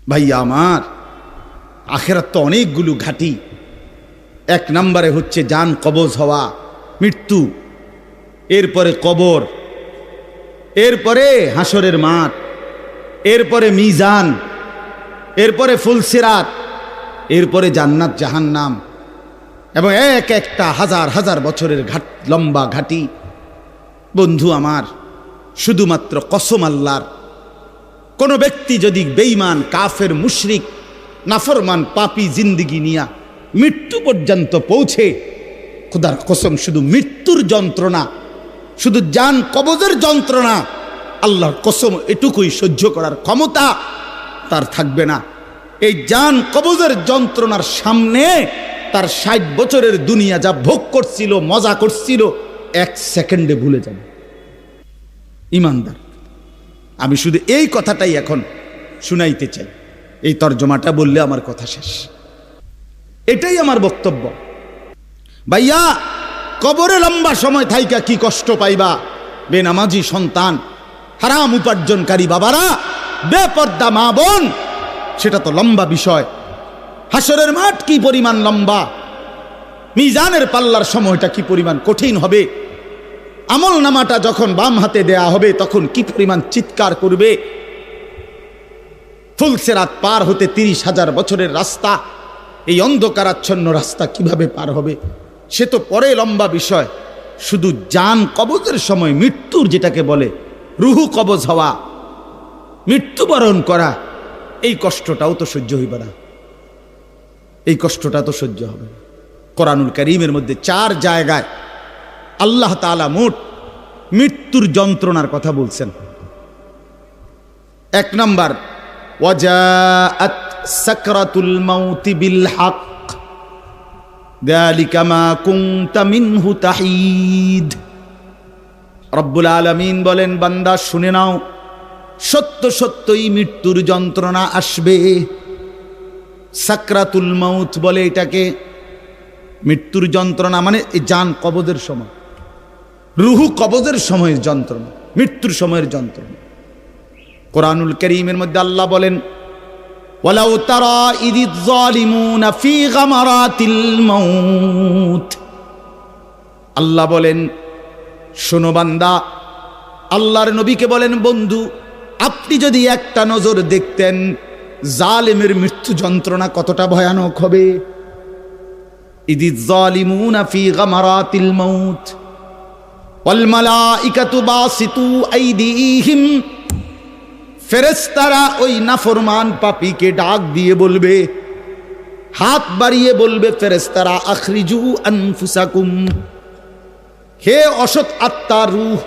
ভাইয়া আমার, আখেরাত তো অনেকগুলো ঘাটি। এক নম্বরে হচ্ছে জান কবজ হওয়া, মৃত্যু, এরপরে কবর, এরপরে হাসরের মাঠ, এরপরে মিজান, এরপরে ফুলসিরাত, এরপরে জান্নাত জাহান্নাম, এবং এক একটা হাজার হাজার বছরের লম্বা ঘাটি। বন্ধু আমার, শুধুমাত্র কসম আল্লাহর, কোনো ব্যক্তি যদি বেঈমান, কাফের, মুশরিক, নাফরমান, পাপী জিন্দিগি নিয়া মৃত্যু পর্যন্ত পৌঁছে, খোদার কসম শুধু মৃত্যুর যন্ত্রণা, শুধু জান কবজের যন্ত্রণা, আল্লাহর কসম এটুকুই সহ্য করার ক্ষমতা তার থাকবে না। এই জান কবজের যন্ত্রণার সামনে তার 60 বছরের দুনিয়া যা ভোগ করছিল, মজা করছিল, 1 সেকেন্ডে ভুলে যাবে। ইমানদার, আমি শুধু এই কথাটাই এখন শুনাইতে চাই। এই তর্জমাটা বললে আমার কথা শেষ। এটাই আমার বক্তব্য। ভাইয়া, কবরে লম্বা সময় থাইকা কি কষ্ট পাইবা? বেনামাজি সন্তান, হারাম উপার্জনকারী বাবারা, বেপর্দা মা বোন, সেটা তো লম্বা বিষয়। হাসরের মাঠ কি পরিমাণ লম্বা, মিজানের পাল্লার সময়টা কি পরিমাণ কঠিন হবে, আমল নামাটা যখন বাম হাতে দেয়া হবে তখন কি পরিমাণ চিৎকার করবে। ফুলসিরাত পার হতে 30,000 বছরের রাস্তা, এই অন্ধকারাচ্ছন্ন রাস্তা কিভাবে পার হবে সে তো পরে লম্বা বিষয়। শুধু জান কবজের সময় মৃত্যুর, যেটাকে বলে রুহু কবজ হওয়া, মৃত্যুবরণ করা, এই কষ্টটাও তো সহ্য হইবে না, এই কষ্টটা তো সহ্য হবে। কোরআনুল কারীমের মধ্যে 4 জায়গায় আল্লাহ তাআলা মোট মৃত্যুর যন্ত্রণার কথা বলছেন। 1 নম্বর, ওয়াজাআত সাকরাতুল মাউতি বিল হক যালিকা মা কুনতা মিনহু তাহিদ। রব্বুল আলামিন বলেন, বান্দা শুনে নাও, সত্য সত্যই মৃত্যুর যন্ত্রণা আসবে। সাকরাতুল মাউত বলে এটাকে। মৃত্যুর যন্ত্রণা মানে এই জান কবজের সময়, রুহু কবজের সময়ের যন্ত্রণা, মৃত্যুর সময়ের যন্ত্রণা। কোরআনুল কারীমের মধ্যে আল্লাহ বলেন, ওয়ালাউ তারা ইযিয যালিমুনা ফি গামারাতিল মাউত। আল্লাহ বলেন, শোনো বান্দা, আল্লাহর নবীকে বলেন, বন্ধু আপনি যদি একটা নজর দেখতেন জালেমের মৃত্যু যন্ত্রণা কতটা ভয়ানক হবে। ইযিয যালিমুনা ফি গামারাতিল মাউত ওয়াল মালাইকাতু বাসিতু আইদিহিম। ফেরেশতারা ওই নাফরমান পাপীকে ডাক দিয়ে বলবে, হাত বাড়িয়ে বলবে ফেরেশতারা, আখরিজু আনফুসাকুম, হে অসৎ আত্মার রূহ,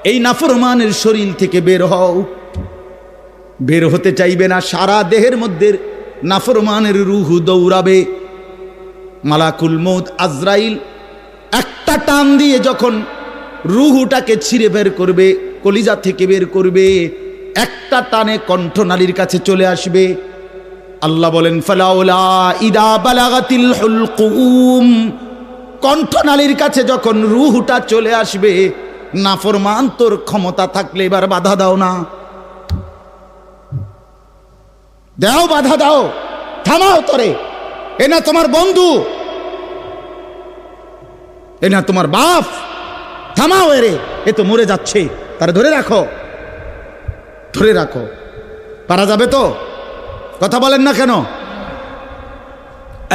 এই নাফরমানের শরীর থেকে বের হও। বের হতে চাইবে না, সারা দেহের মধ্যে নাফরমানের রূহ দৌড়াবে। মালাকুল মউত আজরাইল একটা টান দিয়ে যখন রূহটাকে ছিঁড়ে বের করবে, কলিজা থেকে বের করবে, একটা টানে কণ্ঠনালীর কাছে চলে আসবে। আল্লাহ বলেন, ফালাউলা ইদা বালাগাতিল হুলকুম, কণ্ঠনালীর কাছে যখন রূহটা চলে আসবে, নাফরমান তোর ক্ষমতা থাকলে এবার বাধা দাও না, দাও, বাধা দাও, থামাও তোরে। এ না তোমার বন্ধু, এ না তোমার বাপ, থামাও এরে, এ তো মরে যাচ্ছে, তারে ধরে রাখো, ধরে রাখো। পারা যাবে তো? কথা বলেন না কেন?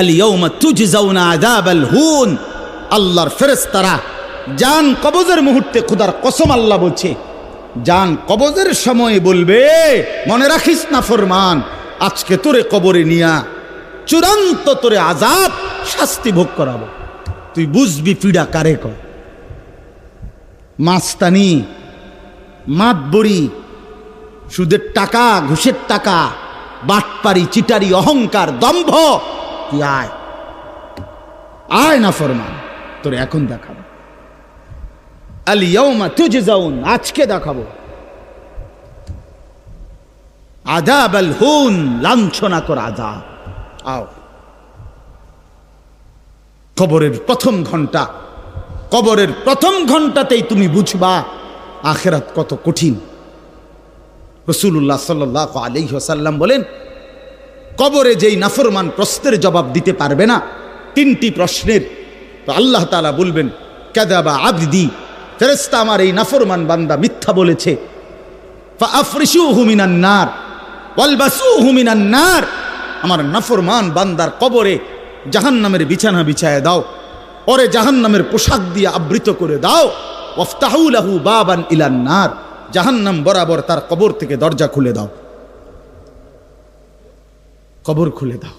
আল ইয়াউমা তুজজাউনা আযাবাল হুন। আল্লাহর ফেরেশতারা জান কবজের মুহূর্তে, খোদার কসম আল্লাহ বলছে, জান কবজের সময় বলবে, মনে রাখিস না ফরমান, আজকে তোরে কবরে নিয়া চূড়ান্ত তোরে আযাব শাস্তি ভোগ করাবো। তুই বুঝবি পীড়া কারে কয়। মাস্তানি, মাতবরি, সুদের টাকা, ঘুষের টাকা, বাটপারি, চিটারি, অহংকার, দম্ভ, তুই আয়, আয় না ফরমান, তোরে এখন দেখাবো। আল ইয়াউমা তুজজাউন, আজকে দেখাবো আযাবাল হুন, লাঞ্ছনা কর আযাব। আও, কবরের প্রথম ঘন্টা, কবরের প্রথম ঘন্টাতেই তুমি বুঝবা আখিরাত কত কঠিন। রাসূলুল্লাহ সাল্লাল্লাহু আলাইহি ওয়াসাল্লাম বলেন, কবরে যেই নাফরমান প্রশ্নের জবাব দিতে পারবে না, 3টি প্রশ্নের, তো আল্লাহ তাআলা বলবেন কাযাবা আবদি, ফেরেশতা আমার এই নাফরমান বান্দা মিথ্যা বলেছে। ফাআফরিশুহু মিনান নার ওয়ালবাসুহু মিনান নার, আমার নাফরমান বান্দার কবরে জাহান্নামের বিছানা বিছায় দাও, ওরে জাহান্নামের পোশাক দিয়ে আবৃত করে দাও। ওয়াফতাহু লাহু বাবান ইলান নার, জাহান্নাম বরাবর তার কবর থেকে দরজা খুলে দাও, কবর খুলে দাও।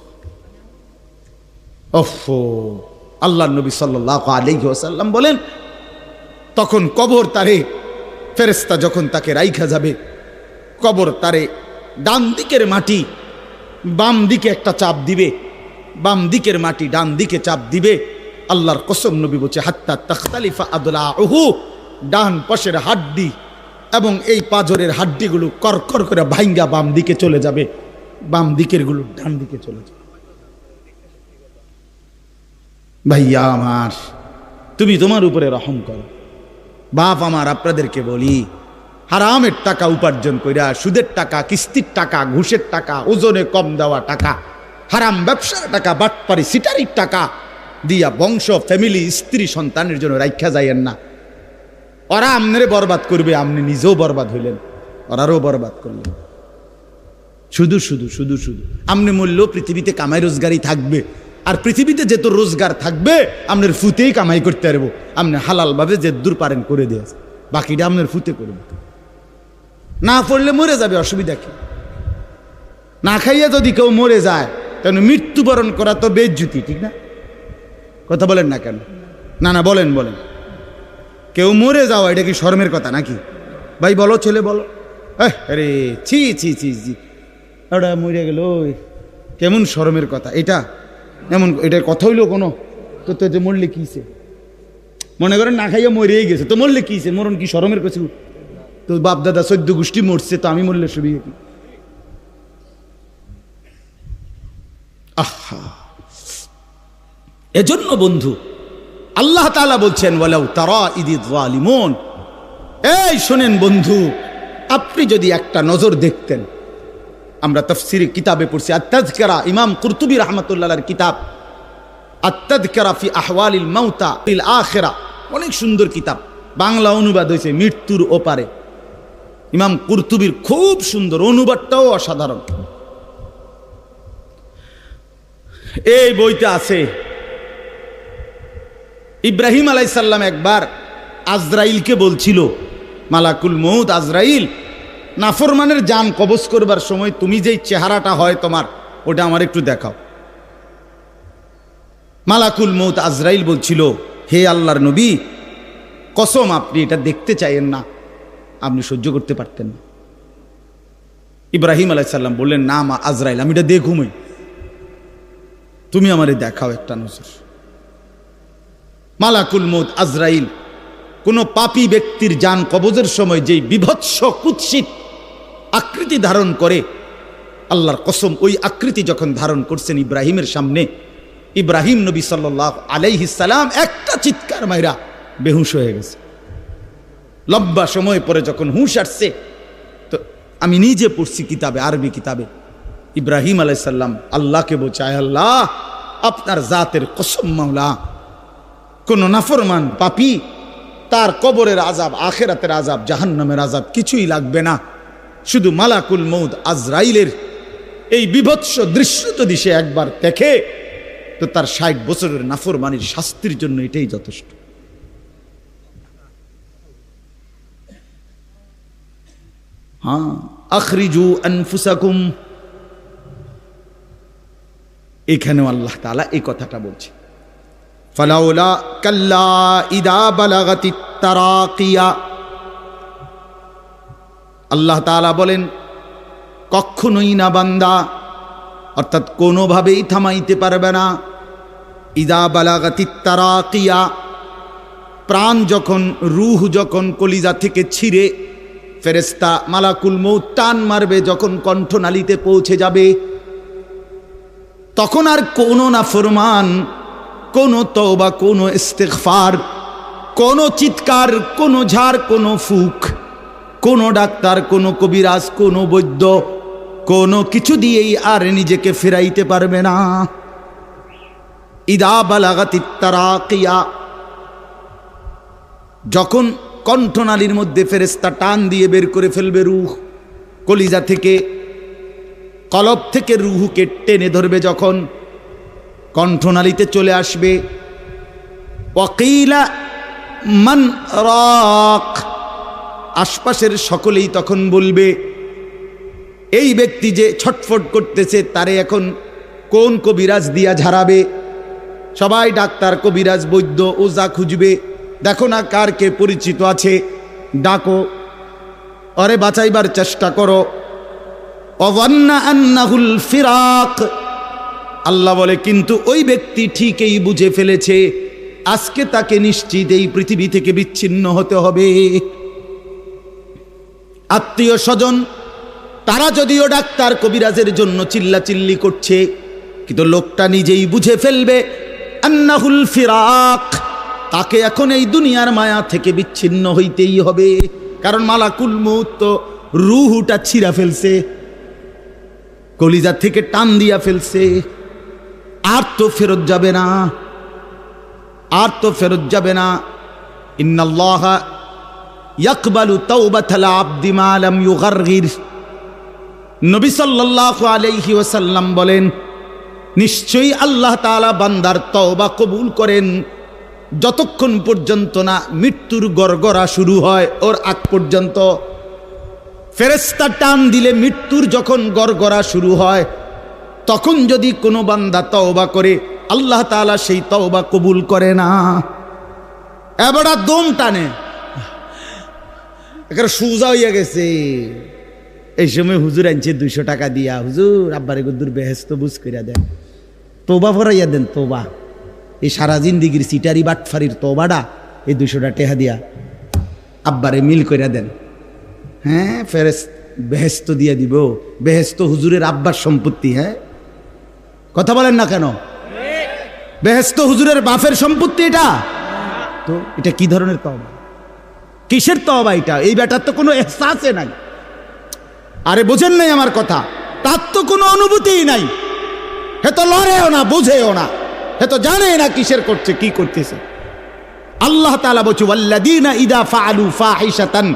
ওফো, আল্লাহর নবী সাল্লাল্লাহু আলাইহি ওয়াসাল্লাম বলেন তখন কবর তারে, ফেরেশতা যখন তাকে রাইখা যাবে, কবর তারে ডান দিকের মাটি বাম দিকে একটা চাপ দিবে, বাম দিকের মাটি ডান দিকে চাপ দিবে। আল্লাহর কসম, নবী বলছে হাত্তা তাখতালিফা আদলাউহু, ডান পাশের হাড্ডি এবং এই পাজরের হাড্ডিগুলো করকর করে ভাঙ্গা বাম দিকে চলে যাবে, বাম দিকের গুলো ডান দিকে চলে যাবে। ভাইয়া আমার, তুমি তোমার উপরে রহম করো। বাপ আমার, আপনাদেরকে বলি, হারামের টাকা উপার্জন কইরা, সুদের টাকা, কিস্তির টাকা, ঘুষের টাকা, ওজনে কম দেওয়া টাকা, হারাম ব্যবসার টাকা, বাটপারি সিটারির টাকা দিয়া বংশ, ফ্যামিলি, স্ত্রী, সন্তানের জন্য রাইখা যাইয়েন না। ওরা আমনেরে বরবাদ করবে, আপনি নিজেও বরবাদ হইলেন, ওরারও বরবাদ করলেন। শুধু শুধু শুধু শুধু আপনি মূল্য পৃথিবীতে কামাই রোজগারই থাকবে, আর পৃথিবীতে যেত রোজগার থাকবে আপনার ফুতেই কামাই করতে পারবো। আপনি হালালভাবে যে দূর পারেন করে দিয়েছে, বাকিটা আপনার ফুতে করবে। না পড়লে মরে যাবে, অসুবিধা কি? না খাইয়া যদি কেউ মরে যায়, তাহলে মৃত্যুবরণ করা তো বেজ্জুতি, ঠিক না? কথা বলেন না কেন? না না, বলেন বলেন। কেউ মরে যাওয়া এটা কি শরমের কথা নাকি? ভাই বলো, ছেলে বলো। আরে ছি ছি ছি ছি, ওটা মরে গেল, কেমন শরমের কথা এটা? এমন এটার কথা হইলো কোনো? তো তো মরলে কিছে? মনে করেন না খাইয়া মরেই গেছে, তো মরলে কিছে? মরণ কি শরমের কিছু? তো বাপ দাদা 14 গোষ্ঠী মরছে, তো আমি মরলে সুবিধা কি? আহা, এজন্য বন্ধু আল্লাহ তাআলা বলছেন ওয়ালাউ তারা ইযিয যালিমুন, এই শোনেন বন্ধু, আপনি যদি একটা নজর দেখতেন, আমরা তাফসীরে কিতাবে পড়ছি আত-তাযকিরা, ইমাম কুরতুবী রাহমাতুল্লাহ আলাইহির কিতাব আত-তাযকিরা ফি আহওয়ালিল মাউতা ফিল আখিরা, অনেক সুন্দর কিতাব, বাংলা অনুবাদ হয়েছে মৃত্যুর ওপারে। ইমাম কুরতুবীর খুব সুন্দর, অনুবাদটাও অসাধারণ। এই বইতে আছে ইব্রাহিম আলাইহিস সালাম একবার আজরাইলকে বলছিল, মালাকুল মউত আজরাইল, নাফরমানের জান কবজ করবার সময় তুমি যেই চেহারাটা হয় তোমার, ওটা আমার একটু দেখাও। মালাকুল মউত আজরাইল বলছিল, হে আল্লাহর নবী, কসম আপনি এটা দেখতে চাইেন না, আপনি সহ্য করতে পারতেন না। ইব্রাহিম আলাইহিস সালাম বললেন, না মা আজরাইল, আমি এটা দেখুমই, তুমি আমারে দেখাও একটা নজর। মালাকুল মউত আজরাইল কোন পাপী ব্যক্তির জান কবজের সময় যেই বিভৎস কুৎসিত আকৃতি ধারণ করে, আল্লাহর কসম ওই আকৃতি যখন ধারণ করছেন ইব্রাহিমের সামনে, ইব্রাহিম নবী সাল্লাল্লাহু আলাইহি সাল্লাম একটা চিৎকার মাইরা বেহুশ হয়ে গেছে। লম্বা সময় পরে যখন হুঁশ আসছে, তো আমি নিজে পড়ছি কিতাবে, আরবি কিতাবে, ইব্রাহিম আলাইহিস সালাম আল্লাহকে বলছে, আয় আল্লাহ, আপনার জাতের কসম মাওলা, কোন নাফরমান পাপী তার কবরের আযাব, আখিরাতের আযাব, জাহান্নামের আযাব কিছুই লাগবে না, শুধু মালাকুল মউত আজরাইলের এই বিভৎস দৃশ্য যদি সে একবার দেখে, তো তার 60 বছরের নাফরমানির শাস্তির জন্য এটাই যথেষ্ট। হ্যাঁ, আখরিজু আনফুসাকুম, এখানেও আল্লাহ তাআলা এই কথাটা বলছে, ফালাউলা কাল্লা ইদা বালাগাতিত তারাকিয়া। আল্লাহ তাআলা বলেন, কখনোই না বান্দা, অর্থাৎ কোনোভাবেই থামাইতে পারবে না, ইদা বালাগাতিত তারাকিয়া, প্রাণ যখন, রূহ যখন কলিজা থেকে ছিঁড়ে ফেরেশতা মালাকুল মউত টান মারবে, যখন কণ্ঠনালীতে পৌঁছে যাবে, তখন আর কোনো নাফরমান, কোনো তওবা, কোনো ইস্তিগফার, কোনো চিৎকার, কোনো ঝাড়, কোনো ফুক, কোনো ডাক্তার, কোনো কবিরাজ, কোনো বৈদ্য, কোনো কিছু দিয়েই আর নিজেকে ফেরাইতে পারবে না। ইদা বালাগাতিত তারাকিয়া, যখন কণ্ঠনালীর মধ্যে ফেরেশতা টান দিয়ে বের করে ফেলবে রূহ, কলিজা থেকে, কলব থেকে রূহকে টেনে ধরবে, যখন কণ্ঠনালীতে চলে আসবে, ওয়াকিলা মান রাক, আশপাশের সকলেই তখন বলবে এই ব্যক্তি যে ছটফট করতেছে তারে এখন কোন কবিরাজ দিয়া ঝাড়াবে। সবাই ডাক্তার, কবিরাজ, বৈদ্য, ওজা খুঁজবে, দেখো না কার কে পরিচিত আছে, ডাকো, আরে বাঁচাইবার চেষ্টা করো। অযান্না আন্নাহুল ফিরাক, আল্লাহ বলে কিন্তু ওই ব্যক্তি ঠিকই বুঝে ফেলেছে আজকে তাকে নিশ্চিত এই পৃথিবী থেকে বিচ্ছিন্ন হতে হবে। আত্মীয় স্বজন তারা যদিও ডাক্তার কবিরাজের জন্য চিল্লাচিল্লি করছে, কিন্তু লোকটা নিজেই বুঝে ফেলবে আন্নাহুল ফিরাক, তাকে এখন এই দুনিয়ার মায়া থেকে বিচ্ছিন্ন হইতেই হবে। কারণ মালাকুল মউত তো রূহটা ছিঁড়া ফেলছে, কলিজা থেকে টান দিয়া ফেলছে, আর তো ফেরত যাবে না, আর তো ফেরত যাবে না। ইন্নাল্লাহা ইয়াকবালু তাওবাতাল আবদি মা লাম ইউগারগির, নবী সাল্লাল্লাহু আলাইহি ওয়াসাল্লাম বলেন নিশ্চয়ই আল্লাহ তাআলা বান্দার তওবা কবুল করেন যতক্ষণ পর্যন্ত না মৃত্যুর গড়গড়া শুরু হয়, ওর আগ পর্যন্ত। ফেরেশতা টান দিলে মৃত্যুর যখন গড়গড়া শুরু হয় তখন যদি কোনো বান্দা তওবা করে আল্লাহ তাআলা সেই তওবা কবুল করে না। এবার দম টানে, একেবারে সোজা হইয়া গেছে। এই সময় হুজুর আনছে 200 টাকা দিয়া, হুজুর আব্বারে গুদ্দুর বেহেস্ত বুঝ কইরা দেন, তোবা ভরাইয়া দেন, তোবা। এই সারা জিন্দিগির সিটারি বাটফারির তোবাটা এই 200টা টেহা দিয়া আব্বারে মিল কইরা দেন। হ্যাঁ, বেহেস্ত দিয়া দিব। বেহেস্ত হুজুরের আব্বার সম্পত্তি। হ্যাঁ, কথা বলেন না কেন? বেহেস্ত হুজুরের বাপের সম্পত্তি এটা। তো এটা কি ধরনের তওবা, কিসের তওবা এটা? এই ব্যাটার তো কোনো এহসাসে নাই। আরে বোঝেন নাই আমার কথা? তার তো কোনো অনুভূতিই নাই, হে তো লড়েও না, বুঝেও না, হে তো জানে না কিসের করছে, কি করতেছে। আল্লাহ তাআলা বলছে ওয়াল্লাযীনা ইযা ফাআলু ফাহিশাতান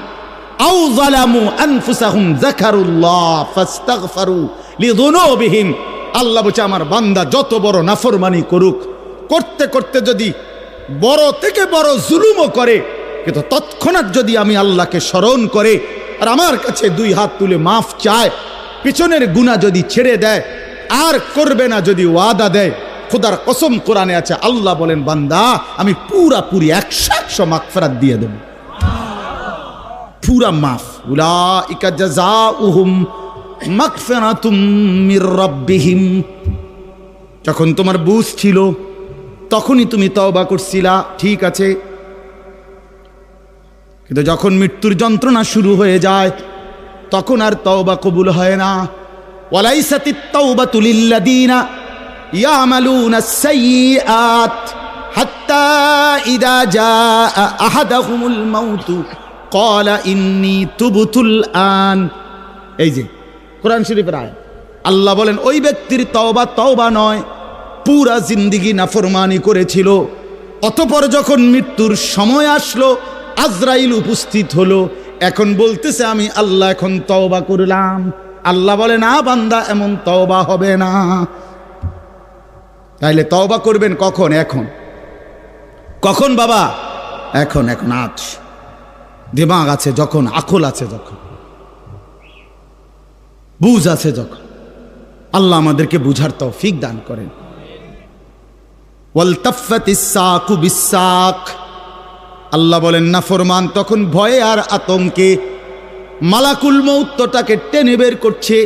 আও যালামু আনফুসাহুম যাকারুল্লাহ ফাস্তাগফারু লিযুনুবিহিম। আল্লাহ বলছে আমার বান্দা যত বড় নাফরমানি করুক, করতে করতে যদি বড় থেকে বড় জুলুমও করে, কিন্তু তৎক্ষণাৎ যদি আমি আল্লাহকে স্মরণ করে আর আমার কাছে 2 হাত তুলে মাফ চায়, পিছনের গুনাহ যদি ছেড়ে দেয় আর করবে না যদি ওয়াদা দেয়, খোদার কসম কোরআনে আছে, আল্লাহ বলেন বান্দা আমি পুরাপুরি 100% মাগফিরাত দিয়ে দেব, পুরা মাফ। উলাইকা জাযাউহুম মাগফিরাতুম মির রাব্বিহিম। যখন তোমার বুঝ ছিল তখনই তুমি তওবা করছিলা, ঠিক আছে, কিন্তু যখন মৃত্যুর যন্ত্রণা শুরু হয়ে যায় তখন আর তওবা কবুল হয় না। ওয়ালাইসাতিত তাওবাতু লিল্লাযীনা ইয়ামালুনাস সাইয়্যাত হাত্তা ইযা জাআ আহাদাহুমুল মাউতু ক্বালা ইন্নী তুবতুল আন। এই যে কোরআন শরীফের আয়াত, আল্লাহ বলেন ওই ব্যক্তির তওবা নয়, পুরা জিন্দেগি নাফরমানি করেছিল, অতঃপর যখন মৃত্যুর সময় আসলো, আজরাইল উপস্থিত হলো, এখন বলতেছে আমি আল্লাহ এখন তওবা করলাম। আল্লাহ বলে না বান্দা, এমন তওবা হবে না। তাইলে তওবা করবেন কখন? এখন। কখন বাবা? এখন। আজ দিমাগ আছে যখন, আকল আছে যখন, বুঝ আছে যখন। আল্লাহ আমাদেরকে বুঝার তৌফিক দান করেন। ওয়ালতাফাতিস সাকু বিসাক, আল্লাহ বলেন নাফরমান তখন ভয়ে আর আতঙ্কে মালাকুল মউত তাকে টেনে বের করছে।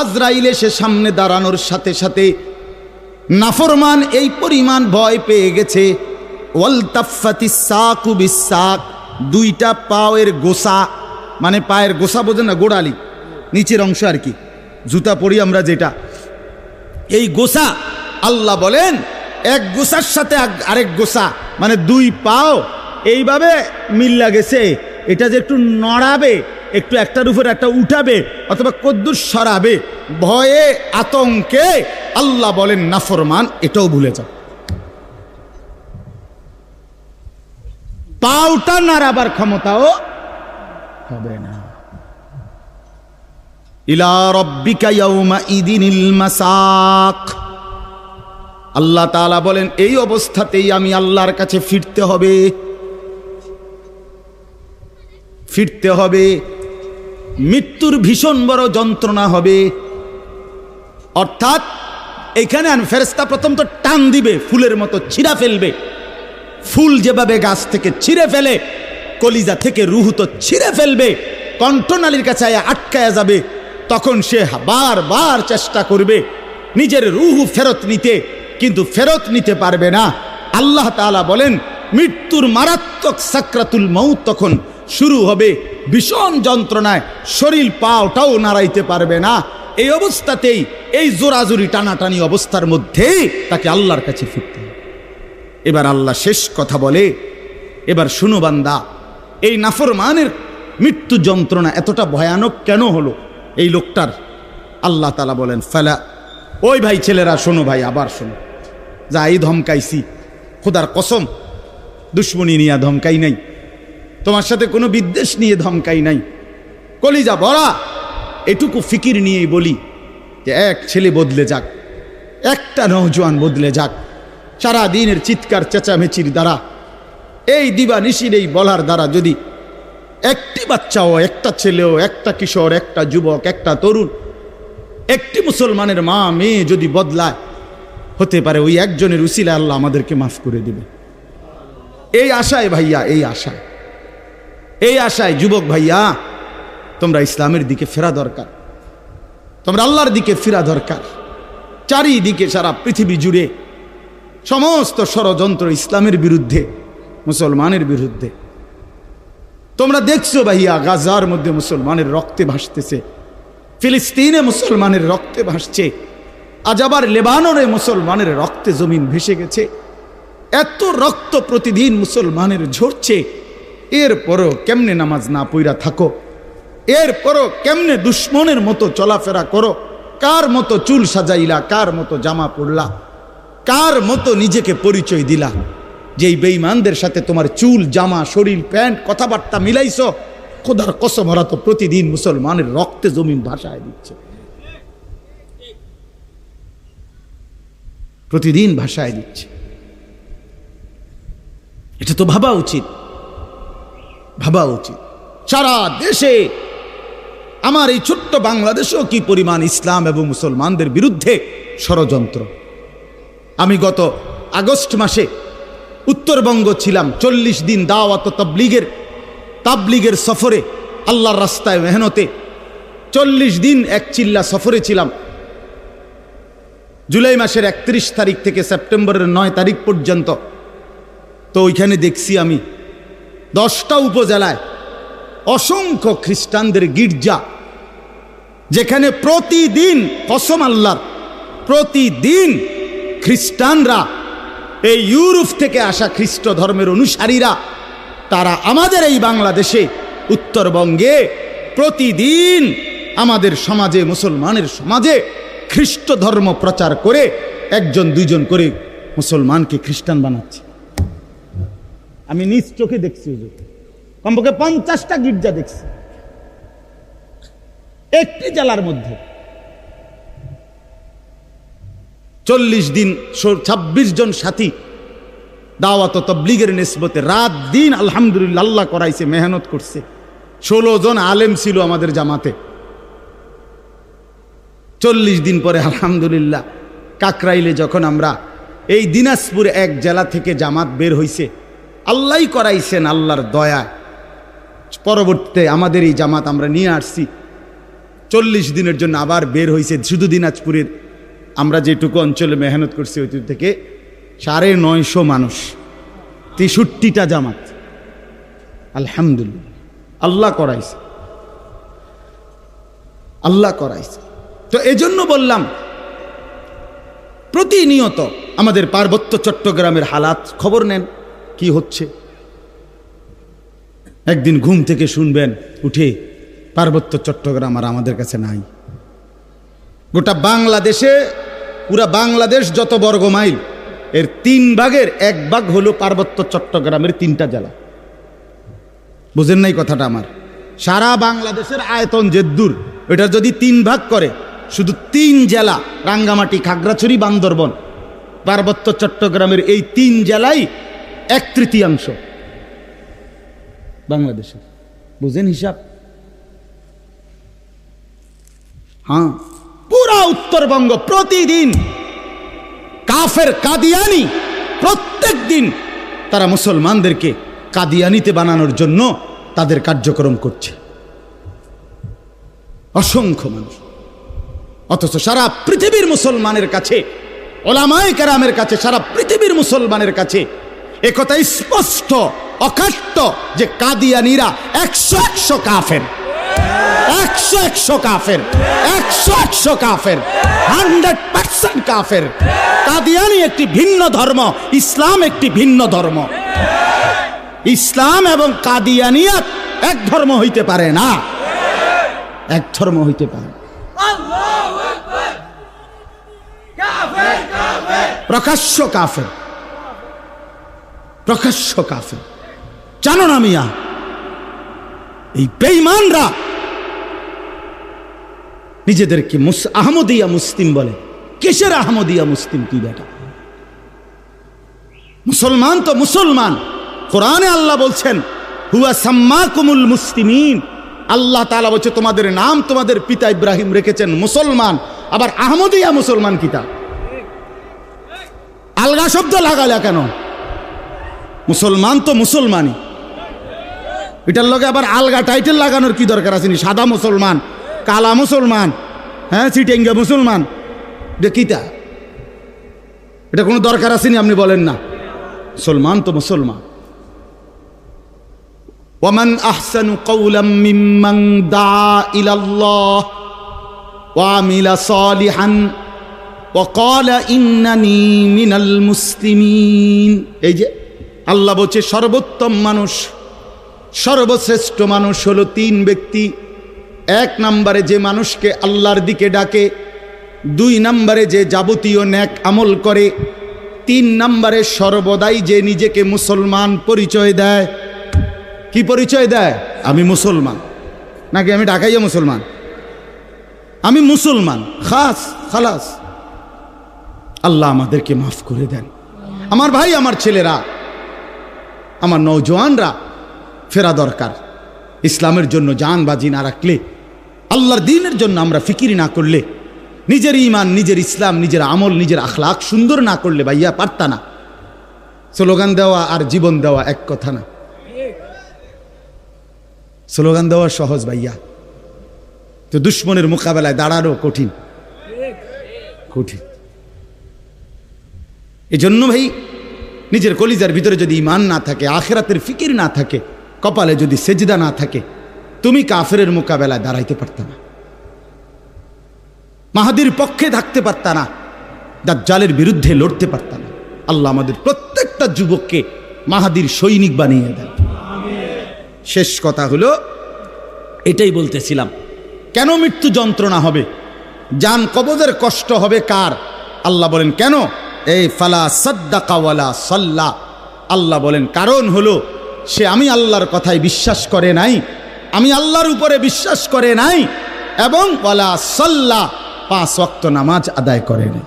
আজরাইল এসে সামনে দাঁড়ানোর সাথে সাথে নাফরমান এই পরিমাণ ভয় পেয়ে গেছে। ওয়ালতাফাতিস সাকু বিসাক, 2টা পায়ের গোসা, মানে পায়ের গোসা বোঝেন না, গোড়ালি নিচের অংশ আর কি, জুতা পরি আমরা যেটা, এই গোসা আল্লাহ বলেন এক গোসার সাথে আরেক গোসা, মানে 2 পাও এইভাবে মিল্লা গেছে, এটা যে একটু নড়াবে একটু একটার উপর একটা উঠাবে অথবা কদ্দুস সরাবে, ভয়ে আতঙ্কে আল্লাহ বলেন নাফরমান, এটাও ভুলে যাও। পাউটা নাড়াবার ক্ষমতাও হবে না। ইলা রাব্বিকা ইয়াউমা ইদিনিল মাসাক। আল্লাহ তাআলা বলেন এই অবস্থাতেই আমি আল্লাহর কাছে ফিরতে হবে, ফিরতে হবে। মৃত্যুর ভীষণ বড় যন্ত্রণা হবে। অর্থাৎ এখানে ফেরেশতা প্রথম তো টান দিবে, ফুলের মতো ছিঁড়া ফেলবে। ফুল যেভাবে গাছ থেকে ছিঁড়ে ফেলে, কলিজা থেকে রুহ তো ছিঁড়ে ফেলবে, কণ্ঠনালীর কাছে আটকায়া যাবে। তখন সে বারবার চেষ্টা করবে নিজের রুহ ফেরত নিতে, কিন্তু ফেরত নিতে পারবে না। আল্লাহ তাআলা বলেন মৃত্যুর মারাত্মক সাকরাতুল মউত তখন শুরু হবে, ভীষণ যন্ত্রণায় শরীর পাওটাও নাড়াইতে পারবে না। এই অবস্থাতেই, এই জোরাজুরি টানাটানি অবস্থার মধ্যেই তাকে আল্লাহর কাছে ফিরতে হবে। এবার আল্লাহ শেষ কথা বলে, এবার শুনো বান্দা, এই নাফরমানের মৃত্যু যন্ত্রণা এতটা ভয়ানক কেন হলো এই লোকটার? আল্লাহ তাআলা বলেন ফালা, ওই ভাই ছেলেরা শোনো, ভাই আবার শোনো, যা এই ধমকাইছি, খোদার কসম দুশ্মনী নিয়ে ধমকাই নাই, তোমার সাথে কোনো বিদ্বেষ নিয়ে ধমকাই নাই, কলিজা ভরা এটুকু ফিকির নিয়েই বলি যে এক ছেলে বদলে যাক, একটা নওজোয়ান বদলে যাক, সারা দিনের চিৎকার চেঁচামেচির দ্বারা, এই দিবানিশির এই বলার দ্বারা যদি একটি বাচ্চাও, একটা ছেলেও, একটা কিশোর, একটা যুবক, একটা তরুণ, একটি মুসলমানের মা মেয়ে যদি বদলায়, হতে পারে ওই একজনের উসিলায় আল্লাহ আমাদেরকে মাফ করে দিবে। এই আশায় ভাইয়া, এই আশায় যুবক ভাইয়া, তোমরা ইসলামের দিকে ফেরা দরকার, তোমরা আল্লাহর দিকে ফেরা দরকার। চারিদিকে সারা পৃথিবী জুড়ে সমস্ত ষড়যন্ত্র ইসলামের বিরুদ্ধে, মুসলমানের বিরুদ্ধে। তোমরা দেখছো ভাইয়া, গাজার মধ্যে মুসলমানের রক্তে ভাসতেছে, ফিলিস্তিনে মুসলমানের রক্তে ভাসছে, আজ আবার লেবাননে মুসলমানের রক্তে জমিন ভেসে গেছে। এত রক্ত প্রতিদিন মুসলমানের ঝরছে, এরপরও কেমনে নামাজ না পইরা থাকো, এরপরও কেমনে দুশ্মনের মতো চলাফেরা করো, কার মতো চুল সাজাইলা, কার মতো জামা পরলা, কার মতো নিজেকে পরিচয় দিলা, যেই বেঈমানদের সাথে তোমার চুল, জামা, শরীর, প্যান্ট, কথাবার্তা মিলাইছো, খোদার কসম ওরা তো প্রতিদিন মুসলমানের রক্তে জমিন ভাসায় দিচ্ছে, প্রতিদিন ভাসায় দিচ্ছে। এটা তো ভাবা উচিত, ভাবা উচিত। সারা দেশে, আমার এই ছোট্ট বাংলাদেশেও কি পরিমাণ ইসলাম এবং মুসলমানদের বিরুদ্ধে ষড়যন্ত্র। আমি গত আগস্ট মাসে উত্তরবঙ্গ ছিলাম, 40 দিন দাওয়াত তাবলীগের সফরে, আল্লাহর রাস্তায় মেহনতে 40 দিন এক চিল্লা সফরে ছিলাম। জুলাই মাসের 31 তারিখ থেকে সেপ্টেম্বরের 9 তারিখ পর্যন্ত। তো ওইখানে দেখছি আমি 10টা উপজেলায় অসংখ্য খ্রিস্টানদের গির্জা, যেখানে প্রতিদিন, কসম আল্লাহর, প্রতিদিন খ্রিস্টানরা, এই ইউরোপ থেকে আসা খ্রিস্ট ধর্মের অনুসারীরা, তারা আমাদের এই বাংলাদেশে, উত্তরবঙ্গে প্রতিদিন আমাদের সমাজে, মুসলমানের সমাজে খ্রিস্ট ধর্ম প্রচার করে 1জন 2জন করে মুসলমানকে খ্রিস্টান বানাচ্ছে। আমি নিজ চোখে দেখছি, কমপক্ষে 50টা গির্জা দেখছি একটি জেলার মধ্যে। 40 দিন 26 জন সাথী দাওয়াত তাবলীগের নিসবতে রাত দিন আলহামদুলিল্লাহ আল্লাহ করাইছে, মেহনত করছে। 16 জন আলেম ছিল আমাদের জামাতে। 40 দিন পরে আলহামদুলিল্লাহ কাকরাইলে যখন আমরা, এই দিনাজপুরে এক জেলা থেকে জামাত বের হইছে, আল্লাহই করাইছেন, আল্লাহর দয়া। পরবর্তীতে আমাদের এই জামাত আমরা নিয়ে আসছি, 40 দিনের জন্য আবার বের হইছে। শুধু দিনাজপুরের আমরা যেটুকু অঞ্চলে মেহনত করছি ওই থেকে 950 মানুষ, 63টা জামাত, আলহামদুলিল্লাহ আল্লাহ করাইছে, আল্লাহ করাইছে। তো এজন্য বললাম, প্রতিনিয়ত আমাদের পার্বত্য চট্টগ্রামের হালাত খবর নেন, কি হচ্ছে। একদিন ঘুম থেকে শুনবেন উঠে পার্বত্য চট্টগ্রাম আর আমাদের কাছে নাই। গোটা বাংলাদেশে, পুরা বাংলাদেশ যত বর্গ মাইল, এর 3 ভাগের 1 ভাগ হলো পার্বত্য চট্টগ্রামের 3টা জেলা। বুঝেন নাই কথাটা আমার? সারা বাংলাদেশের আয়তন যে দূর, এটা যদি 3 ভাগ করে, শুধু 3 জেলা, রাঙ্গামাটি, খাগড়াছড়ি, বান্দরবন, পার্বত্য চট্টগ্রামের এই 3 জেলাই 1/3 বাংলাদেশের। বুঝেন হিসাব? হ্যাঁ, পুরা উত্তরবঙ্গ প্রতিদিন কাফের কাদিয়ানি, প্রত্যেক দিন তারা মুসলমানদেরকে কাদিয়ানিতে বানানোর জন্য তাদের কার্যক্রম করছে, অসংখ্য মানুষ। অথচ সারা পৃথিবীর মুসলমানের কাছে, ওলামায়ে কেরামের কাছে, সারা পৃথিবীর মুসলমানের কাছে একথা স্পষ্ট, অকাট্য যে কাদিয়ানিরা 100 কাফের, 100 কাফের, 100 কাফের, 100% কাফের। কাদিয়ানি একটি ভিন্ন ধর্ম, ইসলাম একটি ভিন্ন ধর্ম। ইসলাম এবং কাদিয়ানিয়াত এক ধর্ম হইতে পারে না, এক ধর্ম হইতে পারে। প্রকাশ্য কাফের, প্রকাশ্য কাফের। জানো না মিয়া, এই বেঈমানরা নিজেদেরকে আহমদিয়া মুসলিম বলে। কিসের আহমদিয়া মুসলিম? কি বেটা, মুসলমান তো মুসলমান। কোরআনে আল্লাহ বলছেন হুয়া সাম্মাকুমুল মুসলিমিন। আল্লাহ তাআলা বলছে তোমাদের নাম তোমাদের পিতা ইব্রাহিম রেখেছেন মুসলমান। আবার আহমদিয়া মুসলমান কিতা? আলগা শব্দ লাগালে কেন? মুসলমান তো মুসলমানই, এটার লগে আবার আলগা টাইটেল লাগানোর কি দরকার আছে? সাদা মুসলমান, কালা মুসলমান, হ্যাঁ চিটেঙ্গা মুসলমান, কিতা? এটা কোনো দরকার আসেনি? আপনি বলেন না, মুসলমান তো মুসলমান। ওয়ামান আহসানু কাওলাম মিম্মান দা ইলাল্লাহ ওয়া আমিলা সালিহান ওয়া ক্বালা ইন্নানি মিনাল মুসলিমিন। এই যে আল্লাহ বলছে সর্বোত্তম মানুষ, সর্বশ্রেষ্ঠ মানুষ হলো 3 ব্যক্তি। 1 নম্বরে যে মানুষকে আল্লাহর দিকে ডাকে, 2 নম্বরে যে যাবতীয় নেক আমল করে, 3 নম্বরে সর্বদাই যে নিজেকে মুসলমান পরিচয় দেয়। কি পরিচয় দেয়? আমি মুসলমান, নাকি আমি ঢাকাইয়া মুসলমান, আমি মুসলমান, খাস খালাস। আল্লাহ আমাদেরকে মাফ করে দেন। আমার ভাই, আমার ছেলেরা, আমার নওজোয়ানরা ফেরা দরকার। ইসলামের জন্য জান বাজি না রাখলে, আল্লাহর দ্বীনের জন্য আমরা ফিকির না করলে, নিজের ঈমান, নিজের ইসলাম, নিজের আমল, নিজের আখলাক সুন্দর না করলে ভাইয়া পারতা না। স্লোগান দেওয়া আর জীবন দেওয়া এক কথা না। স্লোগান দেওয়া সহজ ভাইয়া, তো দুশ্মনের মোকাবেলায় দাঁড়ানো কঠিন, কঠিন। এজন্য ভাই, নিজের কলিজার ভিতরে যদি ঈমান না থাকে, আখিরাতের ফিকির না থাকে, কপালে যদি সেজদা না থাকে, তুমি কাফেরের মোকাবেলায় দাঁড়াইতে পারতা না, মাহাদির পক্ষে থাকতে পারতা না, দাজ্জালের বিরুদ্ধে লড়তে পারতা না। আল্লাহ আমাদের প্রত্যেকটা যুবককে মাহাদির সৈনিক বানিয়ে দেন। শেষ কথা হলো, এটাই বলতেছিলাম, কেন মৃত্যু যন্ত্রণা হবে, জান কবজের কষ্ট হবে কার? আল্লাহ বলেন কেন? এই ফালা সাদ্দাকা ওয়ালা সাল্লা। আল্লাহ বলেন কারণ হলো সে আমি আল্লাহর কথায় বিশ্বাস করে নাই, আমি আল্লাহর উপরে বিশ্বাস করে নাই, এবং ওয়ালা সাল্লা 5 ওয়াক্ত নামাজ আদায় করে নাই।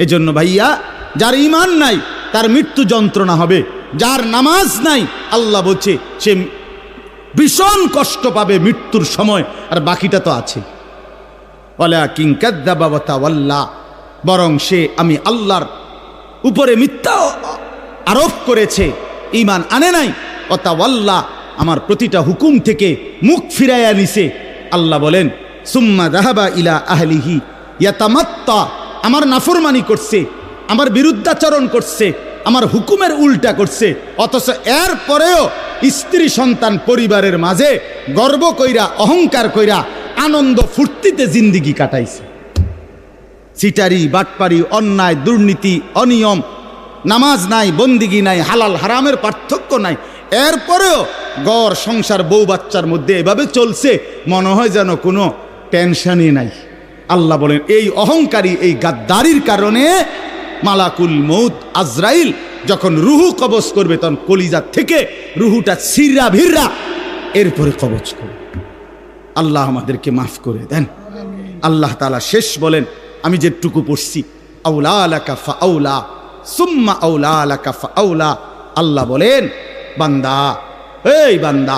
এজন্য ভাইয়া, যার ঈমান নাই তার মৃত্যু যন্ত্রণা হবে, যার নামাজ নাই আল্লাহ বলছে সে ভীষণ কষ্ট পাবে মৃত্যুর সময়। আর বাকিটা তো আছে, ওয়ালাকিন কাযযাবা ওয়া তাওয়াল্লা, বরং সে আমি আল্লাহর উপরে মিথ্যা আরোপ করেছে, ঈমান আনে নাই। ওয়া তাওয়াল্লা, আমার প্রতিটা হুকুম থেকে মুখ ফিরাইয়া নিছে। আল্লাহ বলেন সুম্মা যাহাবা ইলা আহলিহি ইয়াতামাত্তা, আমার নাফরমানি করছে, আমার বিরুদ্ধাচরণ করছে, আমার হুকুমের উল্টা করছে, অথচ এর পরেও স্ত্রী সন্তান পরিবারের মাঝে গর্ব কইরা, অহংকার কইরা, আনন্দ ফুর্তিতে জিন্দিগি কাটাইছে। সিটারি, বাটপারি, অন্যায়, দুর্নীতি, অনিয়ম, নামাজ নাই, বন্দিগি নাই, হালাল হারামের পার্থক্য নাই, এরপরেও ঘর সংসার বউ বাচ্চার মধ্যে এভাবে চলছে, মনে হয় যেন কোনো টেনশনই নাই। আল্লাহ বলেন এই অহংকারী, এই গাদ্দারির কারণে মালাকুল মউত আজরাইল যখন রুহু কবজ করবে তখন কলিজা থেকে রুহুটা ছিঁড়া ভিড়া এরপরে কবজ করবে। আল্লাহ আমাদেরকে মাফ করে দেন। আল্লাহ তাআলা শেষ বলেন, আমি যেটুকু পড়ছি, আউলা লাকা ফাআউলা সুম্মা আউলা লাকা ফাআউলা। আল্লাহ বলেন, বান্দা, এই বান্দা,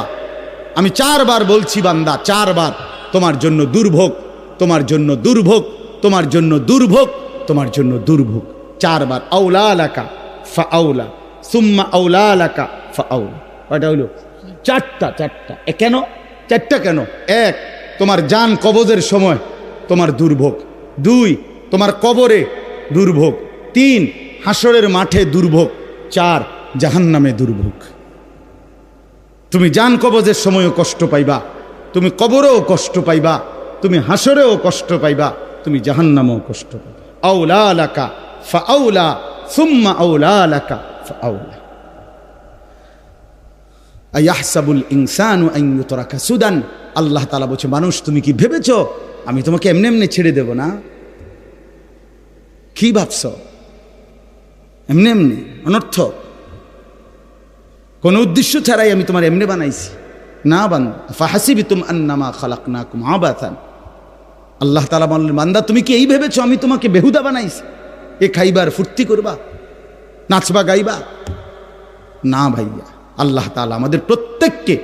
আমি 4 বার বলছি বান্দা, 4 বার তোমার জন্য দুর্ভোগ, তোমার জন্য দুর্ভোগ, তোমার জন্য দুর্ভোগ, তোমার জন্য দুর্ভোগ। 4 বার আউলা লাকা ফাআউলা সুম্মা আউলা লাকা ফাআউলা। কয়টা হইল? 4টা। কেন 4টা কেন? 1, তোমার জান কবজের সময় তোমার দুর্ভোগ। 2, তোমার কবরে দুর্ভোগ। 3, হাসরের মাঠে দুর্ভোগ। 4, জাহান্নামে দুর্ভোগ। তুমি জান কবজের সময়ও কষ্ট পাইবা, তুমি কবরেও কষ্ট পাইবা, তুমি হাসরেও কষ্ট পাইবা, তুমি জাহান্নামেও কষ্ট পাইবা। আউলা লাকা ফাআউলা সুম্মা আউলা লাকা ফাআউলা। আয়াহসাবুল ইনসানু আন ইউতরাকা সুদান। আল্লাহ তাআলা বলছে, মানুষ তুমি কি ভেবেছো আমি তোমাকে এমনি এমনি ছেড়ে দেব না? কি ভাবছ? এমনি এমনি অনর্থ, কোন উদ্দেশ্য ছাড়াই আমি তোমার এমনি বানাইছি না। বান্দা ফাহাসিবিতুম আন্নামা খালাকনাকুম আবাথান। আল্লাহ তাআলা বললেন, বান্দা তুমি কি এই ভেবেছো আমি তোমাকে বেহুদা বানাইছি? এ খাইবার ফুর্তি করবা, নাচবা গাইবা? না ভাইয়া, আল্লাহ তাআলা আমাদের প্রত্যেককে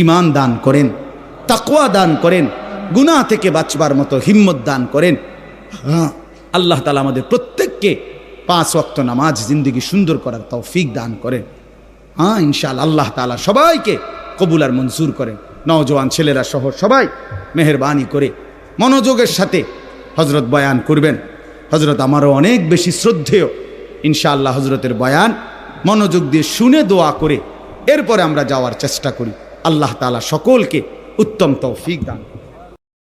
ঈমান দান করেন, তাকওয়া দান করেন, গুনাহ থেকে বাঁচবার মতো হিম্মত দান করেন। হ্যাঁ, আল্লাহ তাআলা আমাদের প্রত্যেককে 5 ওয়াক্ত নামাজ জিন্দেগি সুন্দর করার তৌফিক দান করেন। হ্যাঁ, ইনশাআল্লাহ আল্লাহ তাআলা সবাইকে কবুল আর মঞ্জুর করেন। নওজোয়ান ছেলেরা সহ সবাই মেহেরবানি করে মনোযোগের সাথে হজরত বয়ান করবেন। হজরত আমারও অনেক বেশি শ্রদ্ধেয়। ইনশাআল্লাহ হজরতের বয়ান মনোযোগ দিয়ে শুনে দোয়া করে এরপরে আমরা যাওয়ার চেষ্টা করি। আল্লাহ তাআলা সকলকে উত্তম তৌফিক দান।